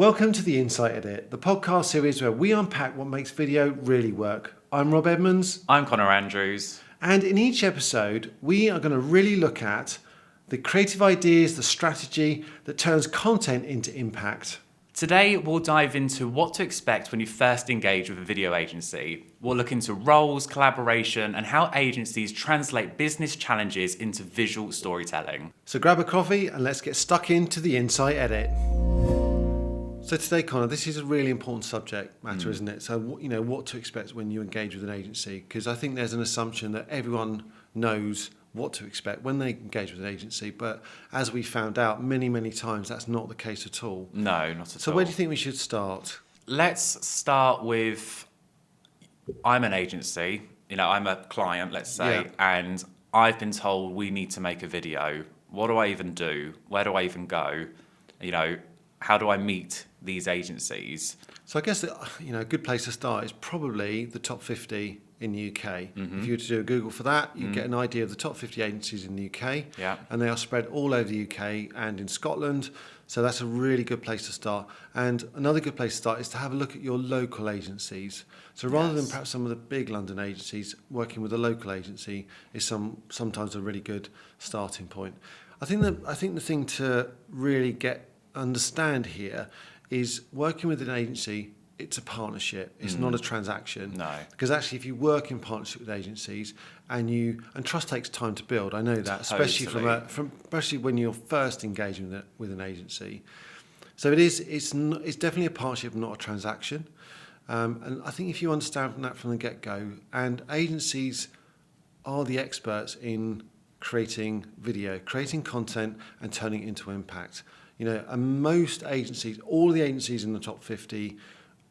Welcome to the Insight Edit, the podcast series where we unpack what makes video really work. I'm Rob Edmonds. I'm Connor Andrews. And in each episode, we are going to really look at the creative ideas, the strategy that turns content into impact. Today, we'll dive into what to expect when you first engage with a video agency. We'll look into roles, collaboration, and how agencies translate business challenges into visual storytelling. So grab a coffee and let's get stuck into the Insight Edit. So today, Connor, this is a really important subject matter, isn't it? So, what to expect when you engage with an agency? Because I think there's an assumption that everyone knows what to expect when they engage with an agency. But as we found out many, many times, that's not the case at all. No, not at all. So where do you think we should start? Let's start with, I'm an agency, I'm a client, let's say, and I've been told we need to make a video. What do I even do? Where do I even go? How do I meet these agencies? So I guess a good place to start is probably the top 50 in the UK. If you were to do a Google for that, you get an idea of the top 50 agencies in the UK. Yeah. And they are spread all over the UK and in Scotland. So that's a really good place to start. And another good place to start is to have a look at your local agencies. So rather than perhaps some of the big London agencies, working with a local agency is sometimes a really good starting point. I think the thing to really understand here is working with an agency, it's a partnership. It's not a transaction. No. Because actually, if you work in partnership with agencies and trust takes time to build. I know that, especially especially when you're first engaging with an agency. So it's definitely a partnership, not a transaction. And I think if you understand that from the get-go, and agencies are the experts in creating video, creating content, and turning it into impact. And most agencies, all the agencies in the top 50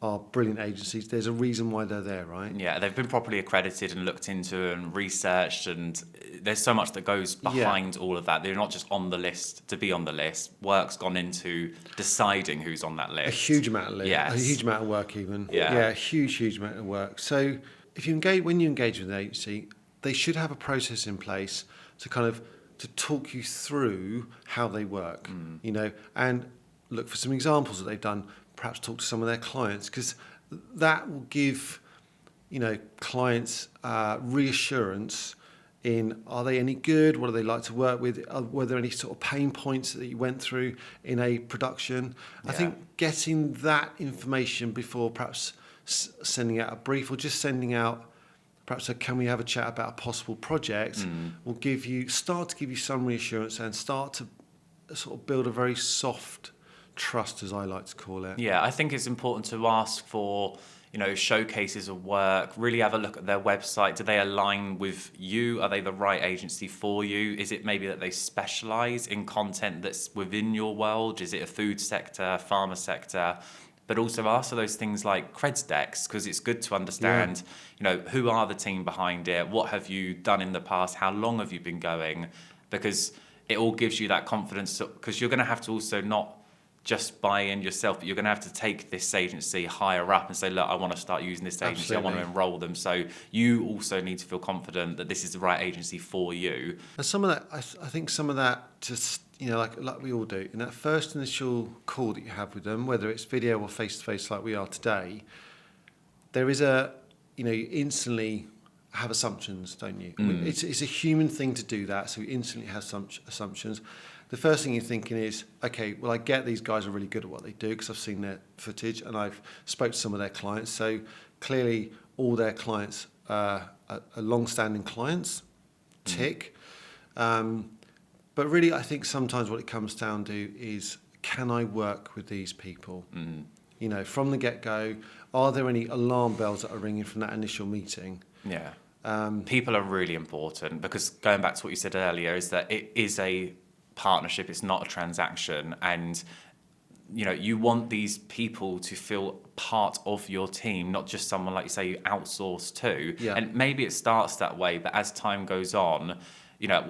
are brilliant agencies. There's a reason why they're there, right? Yeah, they've been properly accredited and looked into and researched, and there's so much that goes behind all of that. They're not just on the list to be on the list. Work's gone into deciding who's on that list. A huge amount of Yes. A huge amount of work even. Yeah. Yeah, a huge amount of work. So when you engage with an agency, they should have a process in place to talk you through how they work, and look for some examples that they've done, perhaps talk to some of their clients, because that will give, clients reassurance in, are they any good? What do they like to work with? Were there any sort of pain points that you went through in a production? I think getting that information before perhaps sending out a brief or just sending out perhaps can we have a chat about a possible project, will start to give you some reassurance and start to sort of build a very soft trust, as I like to call it. Yeah, I think it's important to ask for, showcases of work, really have a look at their website. Do they align with you? Are they the right agency for you? Is it maybe that they specialize in content that's within your world? Is it a food sector, pharma sector? But also ask for those things like creds decks, because it's good to understand, who are the team behind it? What have you done in the past? How long have you been going? Because it all gives you that confidence, because you're going to have to also not just buy in yourself, but you're going to have to take this agency higher up and say, look, I want to start using this agency. Absolutely. I want to enroll them. So you also need to feel confident that this is the right agency for you. And some of that, I think some of that just, like we all do, in that first initial call that you have with them, whether it's video or face-to-face like we are today, there is you instantly have assumptions, don't you? It's a human thing to do that, so you instantly have some assumptions. The first thing you're thinking is, okay, well, I get these guys are really good at what they do because I've seen their footage and I've spoke to some of their clients. So clearly all their clients are long-standing clients, tick. But really, I think sometimes what it comes down to is, can I work with these people? From the get-go, are there any alarm bells that are ringing from that initial meeting? Yeah. People are really important, because going back to what you said earlier, is that it is a partnership, it's not a transaction, and you want these people to feel part of your team, not just someone, like you say, you outsource to. And maybe it starts that way, but as time goes on,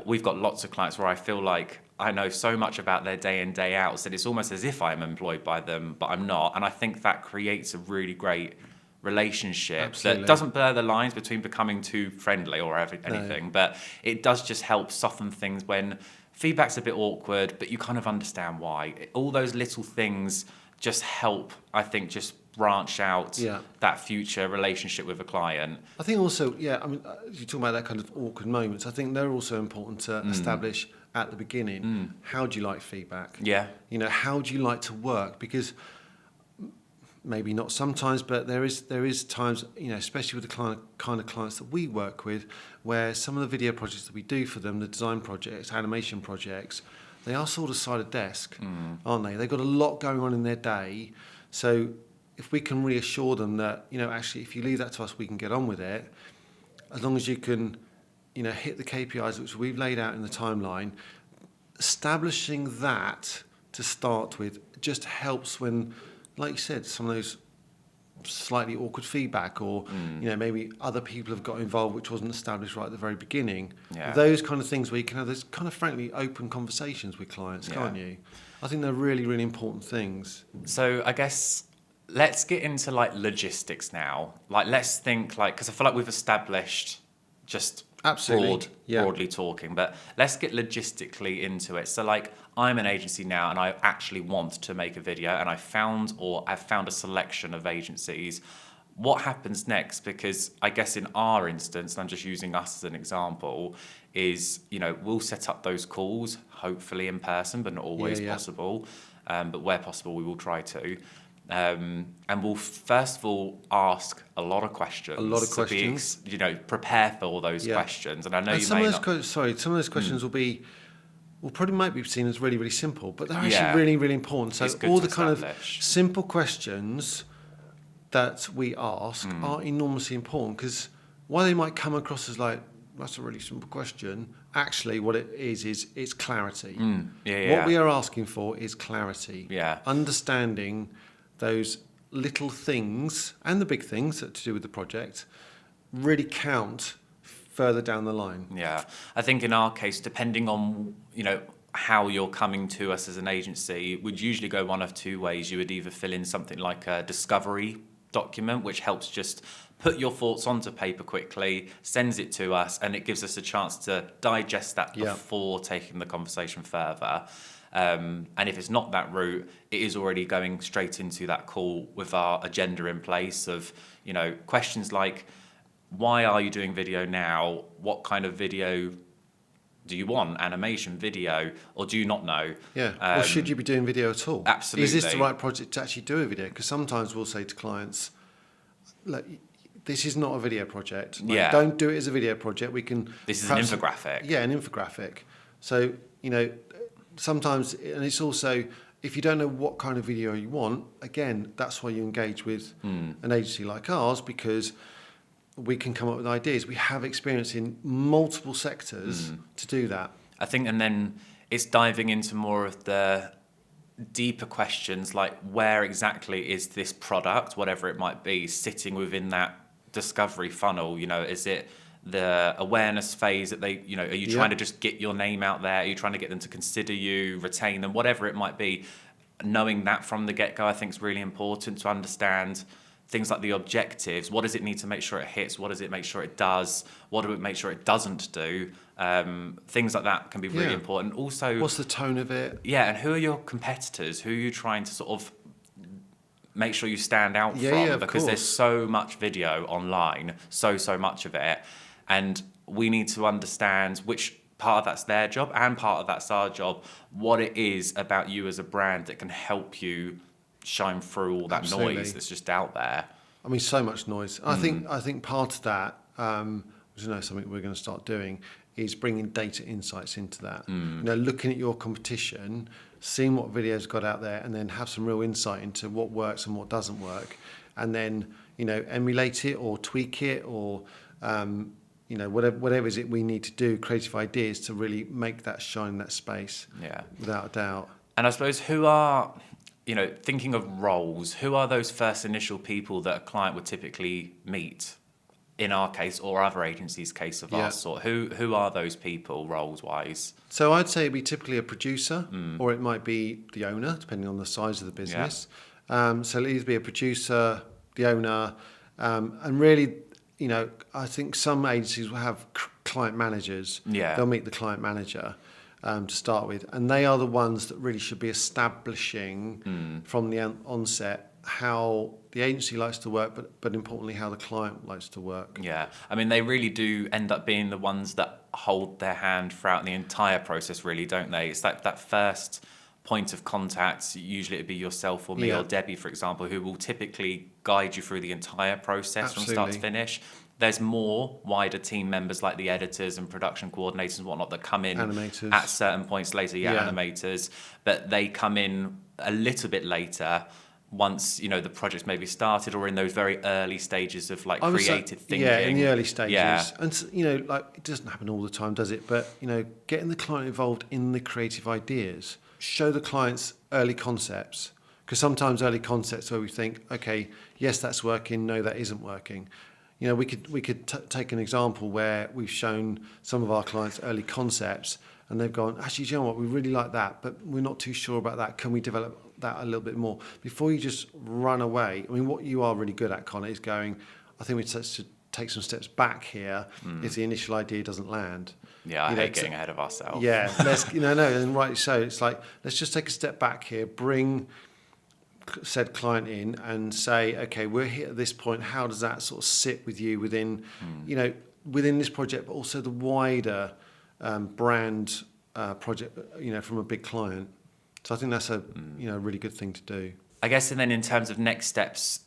we've got lots of clients where I feel like I know so much about their day in, day out, that it's almost as if I'm employed by them, but I'm not. And I think that creates a really great relationship that doesn't blur the lines between becoming too friendly or anything, but it does just help soften things when feedback's a bit awkward, but you kind of understand why. All those little things just help, I think, just branch out Yeah. that future relationship with a client. I think also, yeah, I mean, you talk about that kind of awkward moments. I think they're also important to establish at the beginning. How do you like feedback? Yeah. You know, how do you like to work? Because maybe not sometimes, but there is times, you know, especially with the kind of clients that we work with, where some of the video projects that we do for them, the design projects, animation projects, they are sort of side of desk, aren't they? They've got a lot going on in their day. So if we can reassure them that, you know, actually, if you leave that to us, we can get on with it, as long as you can, you know, hit the KPIs which we've laid out in the timeline, establishing that to start with just helps when, like you said, some of those slightly awkward feedback or, you know, maybe other people have got involved which wasn't established right at the very beginning. Yeah. Those kind of things where you can have those kind of frankly open conversations with clients, can't you? I think they're really, really important things. So I guess let's get into like logistics now. Like let's think like, because I feel like we've established just Absolutely. broadly talking, but let's get logistically into it. So like I'm an agency now and I actually want to make a video and I've found a selection of agencies. What happens next? Because I guess in our instance, and I'm just using us as an example, is, you know, we'll set up those calls, hopefully in person, but not always possible. But where possible, we will try to. And we'll first of all ask a lot of questions. A lot of questions. You know, prepare for all those questions. And I know And you some may of not. those some of those questions probably might be seen as really, really simple, but they're actually Yeah. really, really important. So It's good all to the kind of establish. simple questions that we ask are enormously important, because while they might come across as like, that's a really simple question, actually what it is it's clarity. What we are asking for is clarity. Yeah. Understanding those little things and the big things that to do with the project really count further down the line. Yeah, I think in our case, depending on, you know, how you're coming to us as an agency, would usually go one of two ways. You would either fill in something like a discovery document, which helps just put your thoughts onto paper quickly, sends it to us, and it gives us a chance to digest that before taking the conversation further. And if it's not that route, it is already going straight into that call with our agenda in place of, you know, questions like, why are you doing video now? What kind of video do you want? Animation, video, or do you not know? Yeah. Or should you be doing video at all? Absolutely. Is this the right project to actually do a video? Because sometimes we'll say to clients, look, this is not a video project. Like, don't do it as a video project. We can. This is an infographic. Yeah, an infographic. So, you know, sometimes, and it's also, if you don't know what kind of video you want, again, that's why you engage with an agency like ours, because we can come up with ideas. We have experience in multiple sectors to do that. I think, and then it's diving into more of the deeper questions, like where exactly is this product, whatever it might be, sitting within that discovery funnel? You know, is it the awareness phase that they, you know, are you trying to just get your name out there? Are you trying to get them to consider you, retain them, whatever it might be? Knowing that from the get-go, I think is really important to understand things like the objectives. What does it need to make sure it hits? What does it make sure it does? What do it make sure it doesn't do? Things like that can be really important. Also, what's the tone of it? Yeah, and who are your competitors? Who are you trying to sort of make sure you stand out from? Yeah, because there's so much video online, so much of it. And we need to understand which part of that's their job and part of that's our job, what it is about you as a brand that can help you shine through all that noise that's just out there. I mean, so much noise. I think part of that, which is something we're going to start doing, is bringing data insights into that. You know, looking at your competition, seeing what videos got out there, and then have some real insight into what works and what doesn't work, and then, you know, emulate it or tweak it or you know, whatever is it we need to do, creative ideas to really make that shine in that space. Yeah, without a doubt. And I suppose who are, you know, thinking of roles, who are those first initial people that a client would typically meet? In our case, or other agencies' case of our sort, who are those people roles wise? So I'd say it'd be typically a producer, or it might be the owner, depending on the size of the business. So it'll either be a producer, the owner, and really, you know, I think some agencies will have client managers. Yeah. They'll meet the client manager. to start with, and they are the ones that really should be establishing from the onset how the agency likes to work, but importantly how the client likes to work. Yeah, I mean, they really do end up being the ones that hold their hand throughout the entire process, really, don't they? It's that first point of contact. Usually it'd be yourself or me or Debbie, for example, who will typically guide you through the entire process from start to finish. There's more wider team members like the editors and production coordinators and whatnot that come in Animators. at certain points later, animators, but they come in a little bit later once, the project's maybe started or in those very early stages of like creative thinking. Yeah, in the early stages. Yeah. And, like, it doesn't happen all the time, does it? But, getting the client involved in the creative ideas, show the clients early concepts. Because sometimes early concepts where we think, okay, yes, that's working, no, that isn't working. We could take an example where we've shown some of our clients early concepts and they've gone, actually, do you know what, we really like that, but we're not too sure about that. Can we develop that a little bit more? Before you just run away, I mean, what you are really good at, Connor, is going, I think we should take some steps back here if the initial idea doesn't land. Yeah, I hate getting ahead of ourselves. Yeah, let's, no, and rightly so. It's like, let's just take a step back here, bring said client in and say, okay, we're here at this point. How does that sort of sit with you within, within this project, but also the wider brand project, from a big client. So I think that's a really good thing to do. I guess, and then in terms of next steps,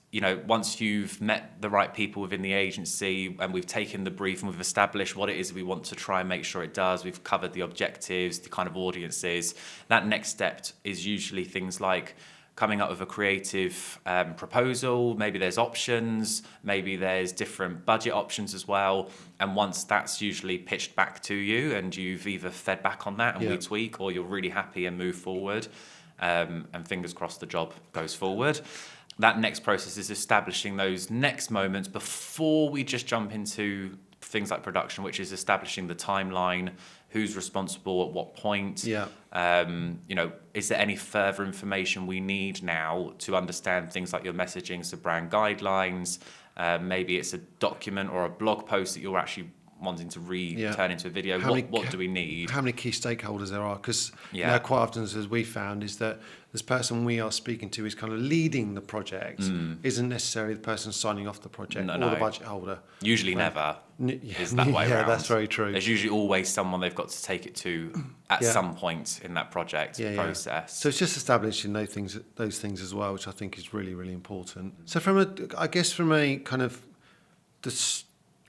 once you've met the right people within the agency and we've taken the brief and we've established what it is we want to try and make sure it does, we've covered the objectives, the kind of audiences, that next step is usually things like coming up with a creative proposal. Maybe there's options, maybe there's different budget options as well. And once that's usually pitched back to you and you've either fed back on that and we tweak, or you're really happy and move forward, and fingers crossed the job goes forward. That next process is establishing those next moments before we just jump into things like production, which is establishing the timeline, who's responsible at what point. Yeah. Is there any further information we need now to understand things like your messaging, so brand guidelines? Maybe it's a document or a blog post that you're actually wanting to turn into a video. What do we need? How many key stakeholders there are? Because quite often, as we found, is that this person we are speaking to is kind of leading the project, isn't necessarily the person signing off the project or the budget holder. Usually never is that way around. Yeah, that's very true. There's usually always someone they've got to take it to at some point in that project process. So it's just establishing those things as well, which I think is really, really important. So from a kind of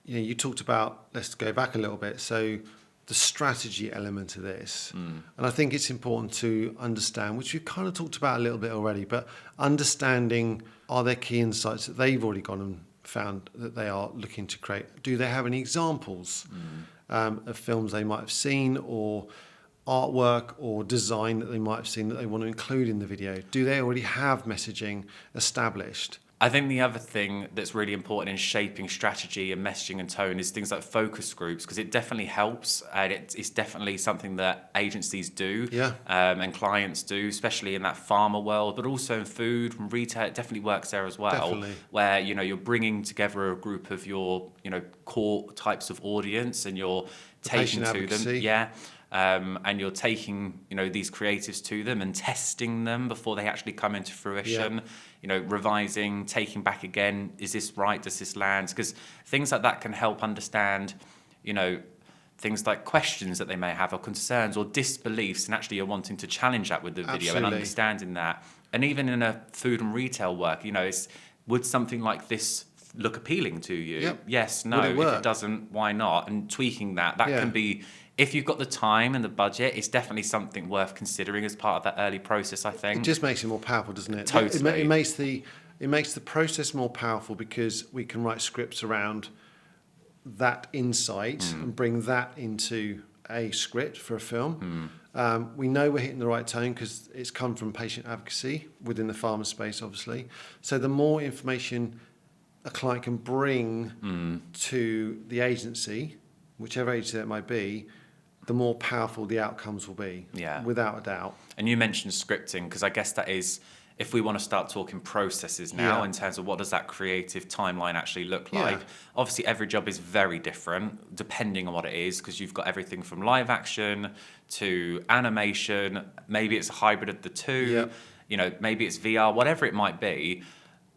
you talked about, let's go back a little bit, so the strategy element of this. And I think it's important to understand, which we've kind of talked about a little bit already, but understanding, are there key insights that they've already gone and found that they are looking to create? Do they have any examples of films they might have seen, or artwork or design that they might have seen that they want to include in the video? Do they already have messaging established? I think the other thing that's really important in shaping strategy and messaging and tone is things like focus groups, because it definitely helps, and it's definitely something that agencies do and clients do, especially in that pharma world, but also in food and retail. It definitely works there as well, definitely. Where you're bringing together a group of your core types of audience and you're taking to them. And you're taking, these creatives to them and testing them before they actually come into fruition. Revising, taking back again. Is this right? Does this land? Because things like that can help understand, things like questions that they may have or concerns or disbeliefs, and actually you're wanting to challenge that with the video and understanding that. And even in a food and retail work, would something like this look appealing to you? Yep. Yes, no. If it doesn't, why not? And tweaking that can be, if you've got the time and the budget, it's definitely something worth considering as part of that early process, I think. It just makes it more powerful, doesn't it? Totally. It makes the process more powerful because we can write scripts around that insight and bring that into a script for a film. We know we're hitting the right tone because it's come from patient advocacy within the pharma space, obviously. So the more information a client can bring to the agency, whichever agency that might be, the more powerful the outcomes will be, without a doubt. And you mentioned scripting, because I guess that is if we want to start talking processes now Yeah. in terms of what does that creative timeline actually look Yeah. like, obviously every job is very different depending on what it is, because you've got everything from live action to animation. Maybe it's a hybrid of the two. Yeah. Maybe it's VR, whatever it might be.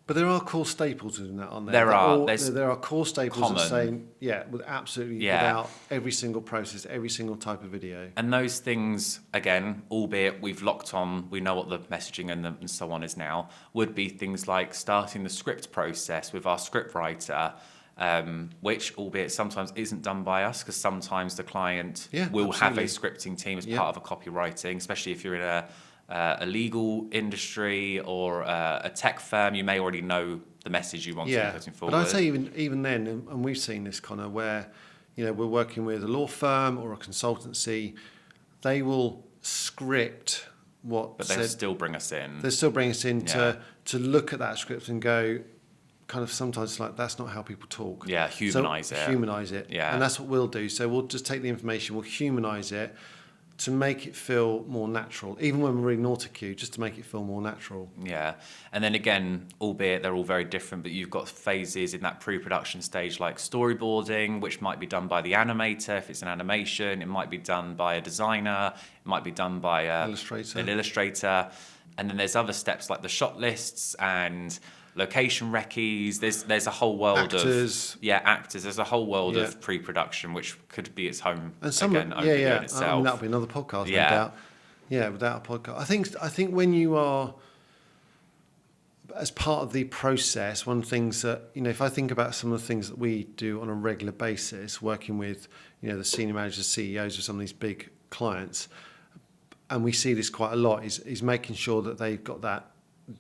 But there are core staples in that, aren't there? There's There are core staples common. that say, without every single process, every single type of video. And those things, again, albeit we've locked on, we know what the messaging and so on is now, would be things like starting the script process with our script writer, which, albeit sometimes isn't done by us, because sometimes the client will have a scripting team as part of a copywriting, especially if you're in a legal industry or a tech firm. You may already know the message you want to be putting forward. But I'd say even then, and we've seen this, Connor, where we're working with a law firm or a consultancy, they will script what. But they'll still bring us in. They still bring us in to look at that script and go, kind of sometimes like that's not how people talk. Yeah, humanise it. Humanise it. Yeah. And that's what we'll do. So we'll just take the information, we'll humanise it to make it feel more natural, even when we're reading autocue, just to make it feel more natural. Yeah. And then again, albeit they're all very different, but you've got phases in that pre-production stage like storyboarding, which might be done by the animator. If it's an animation, it might be done by a designer, it might be done by an illustrator. And then there's other steps like the shot lists and location recce's. There's a whole world actors. Actors. There's a whole world of pre-production, which could be its home and some again, in itself. I mean, that'll be another podcast, no doubt. Yeah, without a podcast. I think when you are, as part of the process, one of the things that, if I think about some of the things that we do on a regular basis, working with, the senior managers, CEOs of some of these big clients, and we see this quite a lot, is making sure that they've got that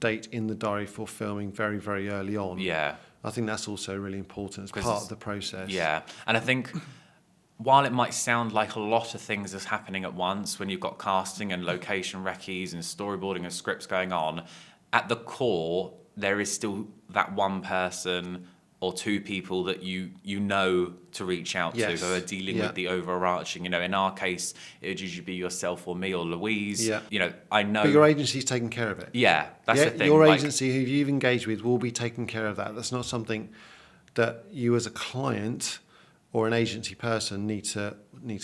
date in the diary for filming very, very early on. Yeah. I think that's also really important as part of the process. Yeah. And I think while it might sound like a lot of things is happening at once, when you've got casting and location recce's and storyboarding and scripts going on, at the core, there is still that one person or two people that you know to reach out to, who are dealing with the overarching. In our case, it would usually be yourself or me or Louise. Yeah. I know. But your agency's taking care of it. Yeah, that's the thing. Your agency who you've engaged with will be taking care of that. That's not something that you as a client or an agency person need to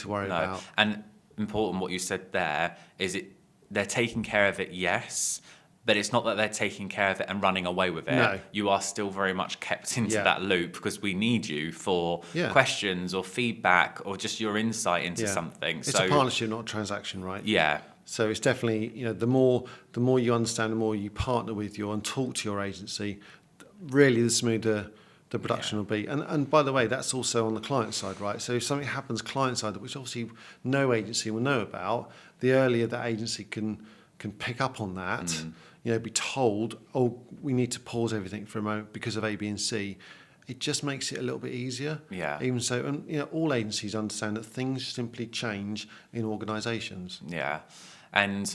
worry about. And important what you said there is they're taking care of it, yes. But it's not that they're taking care of it and running away with it. No. You are still very much kept into that loop, because we need you for questions or feedback or just your insight into something. It's a partnership, not a transaction, right? Yeah. So it's definitely, the more you understand, the more you partner with and talk to your agency, really the smoother the production will be. And by the way, that's also on the client side, right? So if something happens client side, which obviously no agency will know about, the earlier that agency can pick up on that, be told, we need to pause everything for a moment because of A, B, and C. It just makes it a little bit easier. Yeah. Even so, and all agencies understand that things simply change in organisations. Yeah, and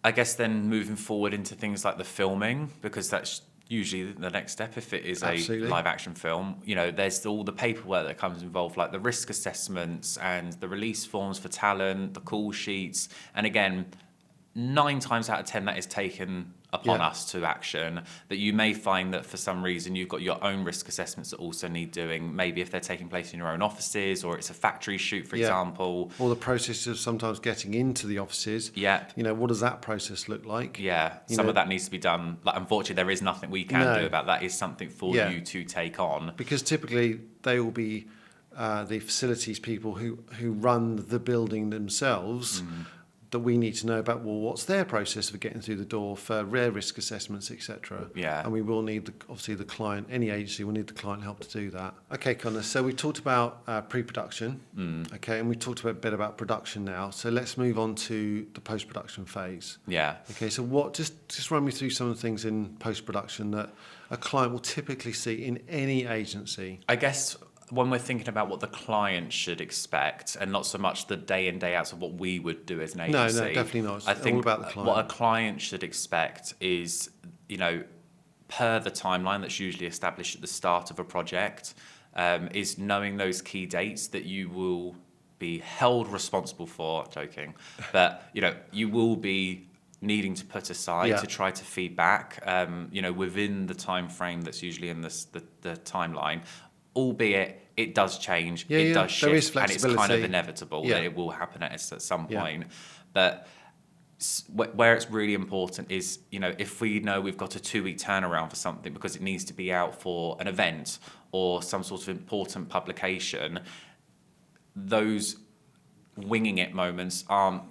I guess then moving forward into things like the filming, because that's usually the next step if it is a live action film. There's all the paperwork that comes involved, like the risk assessments and the release forms for talent, the call sheets, and again, 9 times out of 10 that is taken upon us to action. That you may find that for some reason you've got your own risk assessments that also need doing, maybe if they're taking place in your own offices or it's a factory shoot, for example. Or the process of sometimes getting into the offices. Yeah. What does that process look like? Yeah. Some of that needs to be done. Like, unfortunately, there is nothing we can do about that. Is something for you to take on. Because typically they will be the facilities people who run the building themselves, that we need to know about, what's their process for getting through the door for rare risk assessments, etc. Yeah. And we will need, obviously, the client, any agency will need the client help to do that. Okay, Connor, so we talked about pre-production, okay, and we talked a bit about production now. So let's move on to the post-production phase. Yeah. Okay, so just run me through some of the things in post-production that a client will typically see in any agency. I guess when we're thinking about what the client should expect, and not so much the day in, day out of what we would do as an agency. No, definitely not. It's I think all about the client. What a client should expect is, per the timeline that's usually established at the start of a project, is knowing those key dates that you will be held responsible for. Joking, but you will be needing to put aside Yeah. to try to feed back, within the time frame that's usually in the timeline, albeit it does change, Yeah, it yeah. does There is shift, and it's kind of flexibility. inevitable Yeah. that it will happen at some Yeah. point. But where it's really important is, if we know we've got a 2-week turnaround for something because it needs to be out for an event or some sort of important publication, those winging it moments aren't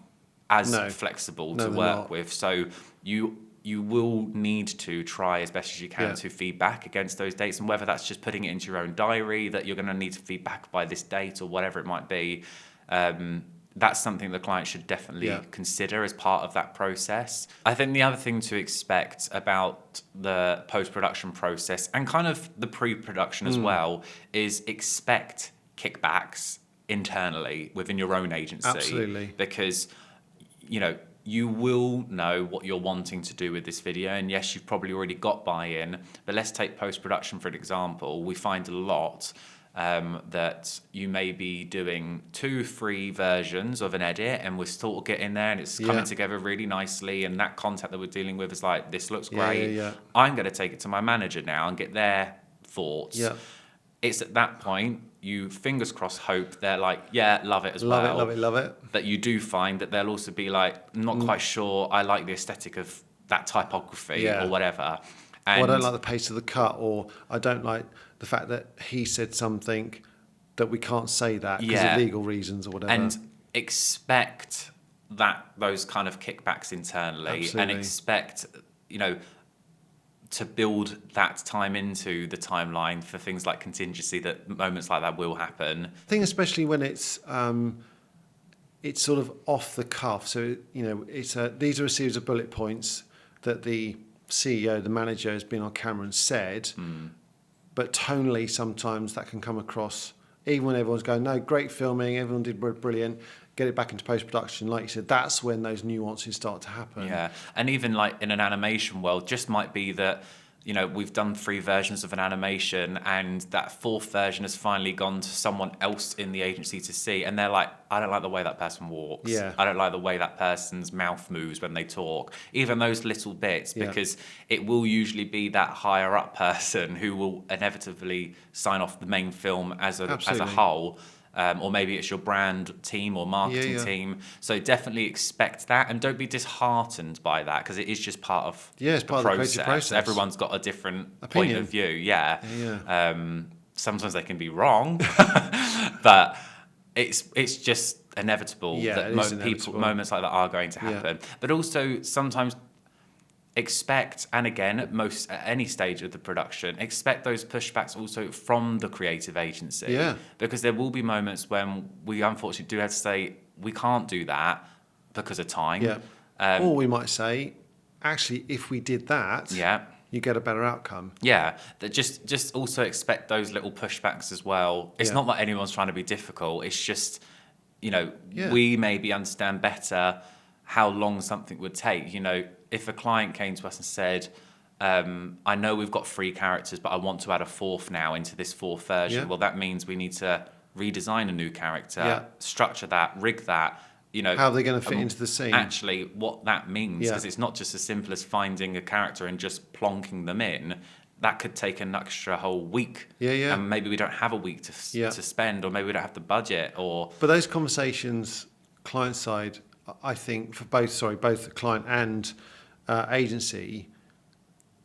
as No. flexible No, to they're work not. with. So you will need to try as best as you can Yeah. to feed back against those dates, and whether that's just putting it into your own diary that you're going to need to feed back by this date or whatever it might be. That's something the client should definitely Yeah. consider as part of that process. I think the other thing to expect about the post-production process and kind of the pre-production as well is expect kickbacks internally within your own agency. Absolutely. Because, you will know what you're wanting to do with this video, and yes, you've probably already got buy-in, but let's take post-production for an example. We find a lot that you may be doing 2-3 versions of an edit, and we're still getting there and it's coming together really nicely, and that content that we're dealing with is like, this looks great. Yeah. I'm going to take it to my manager now and get their thoughts. Yeah. It's at that point, you fingers crossed hope they're like, yeah, love it as well. Love it. That you do find that they'll also be like, not quite sure, I like the aesthetic of that typography or whatever. And Or I don't like the pace of the cut, or I don't like the fact that he said something that we can't say that because of legal reasons or whatever. And expect those kind of kickbacks internally. Absolutely. And expect, to build that time into the timeline for things like contingency, that moments like that will happen. I think especially when it's sort of off the cuff. So, these are a series of bullet points that the CEO, the manager, has been on camera and said, but tonally sometimes that can come across, even when everyone's going, no, great filming, everyone did brilliant, get it back into post-production. Like you said, that's when those nuances start to happen. Yeah, and even like in an animation world, just might be that, we've done 3 versions of an animation and that 4th version has finally gone to someone else in the agency to see, and they're like, I don't like the way that person walks. Yeah. I don't like the way that person's mouth moves when they talk. Even those little bits, because it will usually be that higher up person who will inevitably sign off the main film as a whole. Or maybe it's your brand team or marketing team. So definitely expect that, and don't be disheartened by that, because it is just part of it's part of the creative process. Everyone's got a different point of view. Yeah. Sometimes they can be wrong, but it's just inevitable that moments like that are going to happen. But also sometimes expect, and again, at any stage of the production, expect those pushbacks also from the creative agency. Yeah. Because there will be moments when we unfortunately do have to say, we can't do that because of time. Yeah. Or we might say, actually, if we did that, you get a better outcome. Yeah. That just also expect those little pushbacks as well. It's not that anyone's trying to be difficult. It's just, we maybe understand better how long something would take. If a client came to us and said, I know we've got 3 characters, but I want to add a 4th now into this 4th version. Well, that means we need to redesign a new character, structure that, rig that, how are they going to fit into the scene? Actually, what that means, because it's not just as simple as finding a character and just plonking them in. That could take an extra whole week. And maybe we don't have a week to spend, or maybe we don't have the budget. But those conversations, client side, I think for both the client and agency,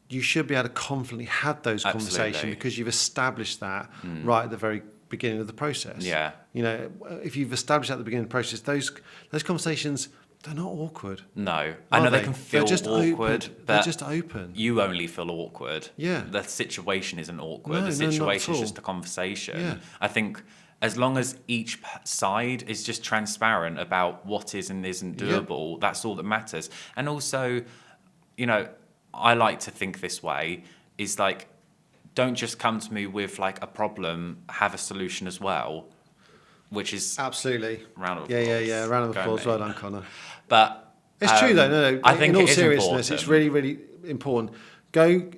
you should be able to confidently have those conversations because you've established that right at the very beginning of the process. Yeah. If you've established at the beginning of the process, those conversations, they're not awkward. No. I know they can feel awkward, but they're just open. You only feel awkward. Yeah. The situation isn't awkward. No, the situation is not at all. just a conversation. Yeah. I think as long as each side is just transparent about what is and isn't doable, that's all that matters. And also, I like to think this way, is like, don't just come to me with like a problem, have a solution as well, which is absolutely round of applause. Yeah. Round of applause. Well done, Connor. But it's true though. No. I think in all it is seriousness, important. it's really, really important. Go.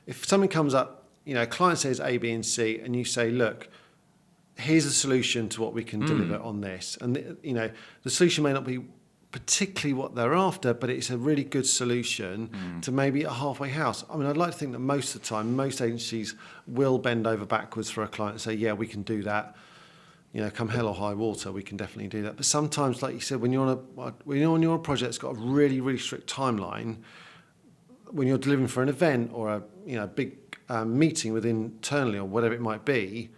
If something comes up, a client says A, B, and C, and you say, look, here's a solution to what we can deliver on this, and the solution may not be particularly what they're after, but it's a really good solution to maybe a halfway house. I mean, I'd like to think that most of the time, most agencies will bend over backwards for a client and say, yeah, we can do that. You know, come hell or high water, we can definitely do that. But sometimes, like you said, when you're on your project that's got a really, really strict timeline, when you're delivering for an event or a big meeting internally or whatever it might be,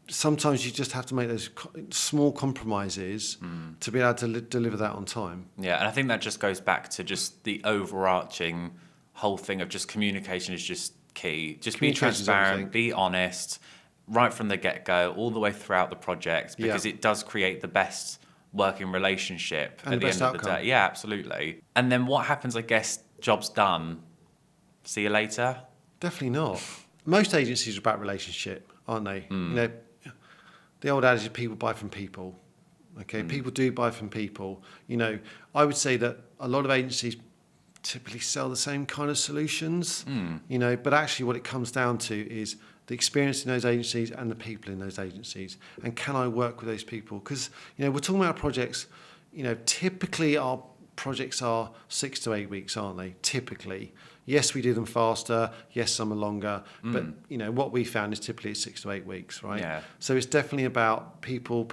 sometimes you just have to make those small compromises to be able to deliver that on time. Yeah, and I think that just goes back to just the overarching whole thing of just communication is just key. Just be transparent, be honest, right from the get-go, all the way throughout the project, because it does create the best working relationship and at the end of the day. Yeah, absolutely. And then what happens, I guess, job's done. See you later? Definitely not. Most agencies are about relationship, aren't they? You know, the old adage is people buy from people. Okay, people do buy from people. You know, I would say that a lot of agencies typically sell the same kind of solutions, you know, but actually what it comes down to is the experience in those agencies and the people in those agencies. And can I work with those people? Because, you know, we're talking about projects, you know, typically our projects are 6 to 8 weeks, aren't they? Typically. Yes, we do them faster. Yes, some are longer. But, you know, what we found is typically it's 6 to 8 weeks, right? Yeah. So it's definitely about people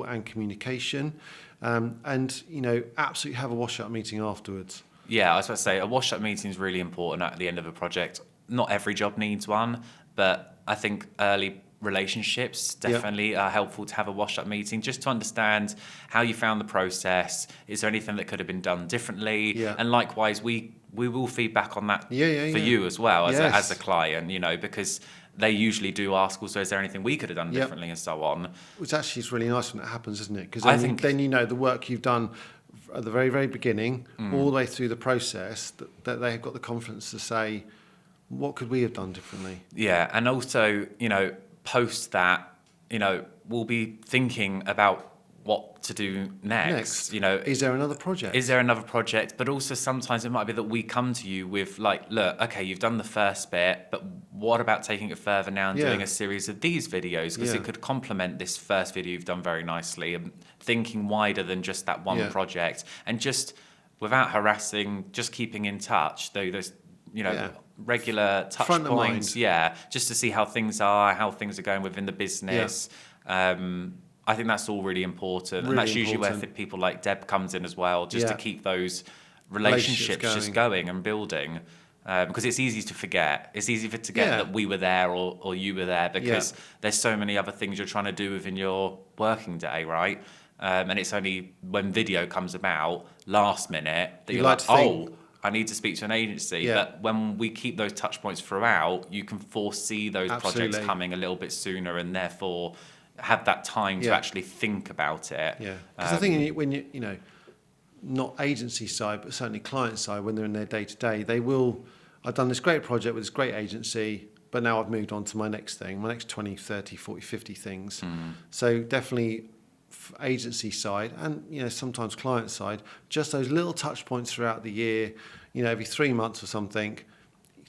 and communication. And, you know, absolutely have a wash-up meeting afterwards. Yeah, I was about to say, a wash-up meeting is really important at the end of a project. Not every job needs one, but I think early relationships definitely are helpful to have a wash-up meeting just to understand how you found the process. Is there anything that could have been done differently? Yeah. And likewise, we will feedback on that for Yeah. you as well as, Yes. as a client, you know, because they usually do ask also, is there anything we could have done differently and so on. Which actually is really nice when it happens, isn't it? Because then you know the work you've done at the very, very beginning, all the way through the process, that they've got the confidence to say, what could we have done differently? Yeah, and also, you know, post that, you know, we'll be thinking about what to do next. You know, is there another project? But also sometimes it might be that we come to you with like, look, okay, you've done the first bit, but what about taking it further now and doing a series of these videos? Because it could complement this first video you've done very nicely, and thinking wider than just that one project, and just without harassing, just keeping in touch. Though there's, you know, regular touch points, just to see how things are going within the business. I think that's all really important. And that's usually where people like Deb comes in as well, just to keep those relationships just going and building. Because it's easy to forget. It's easy to forget that we were there or you were there, because there's so many other things you're trying to do within your working day, right? And it's only when video comes about last minute that you're like, I need to speak to an agency. But when we keep those touch points throughout, you can foresee those projects coming a little bit sooner, and therefore have that time to actually think about it. Yeah, because I think when you know, not agency side, but certainly client side, when they're in their day-to-day, they will, I've done this great project with this great agency, but now I've moved on to my next thing, my next 20, 30, 40, 50 things. So definitely agency side and, you know, sometimes client side, just those little touch points throughout the year, you know, every 3 months or something,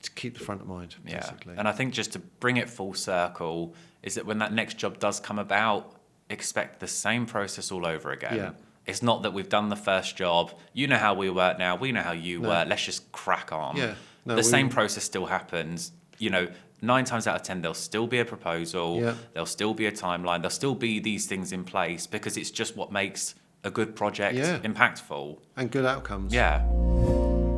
to keep the front of mind, basically. And I think just to bring it full circle is that when that next job does come about, expect the same process all over again. It's not that we've done the first job, you know how we work now, we know how you work, let's just crack on. The same process still happens. You know, 9 times out of 10, there'll still be a proposal, there'll still be a timeline, there'll still be these things in place, because it's just what makes a good project impactful. And good outcomes.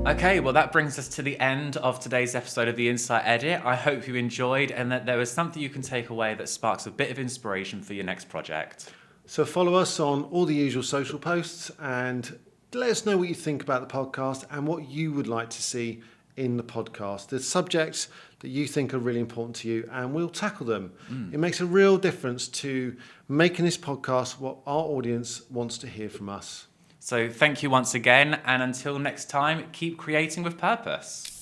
Okay, well, that brings us to the end of today's episode of The Insight Edit. I hope you enjoyed and that there was something you can take away that sparks a bit of inspiration for your next project. So follow us on all the usual social posts and let us know what you think about the podcast and what you would like to see in the podcast. The subjects that you think are really important to you, and we'll tackle them. It makes a real difference to making this podcast what our audience wants to hear from us. So thank you once again, and until next time, keep creating with purpose.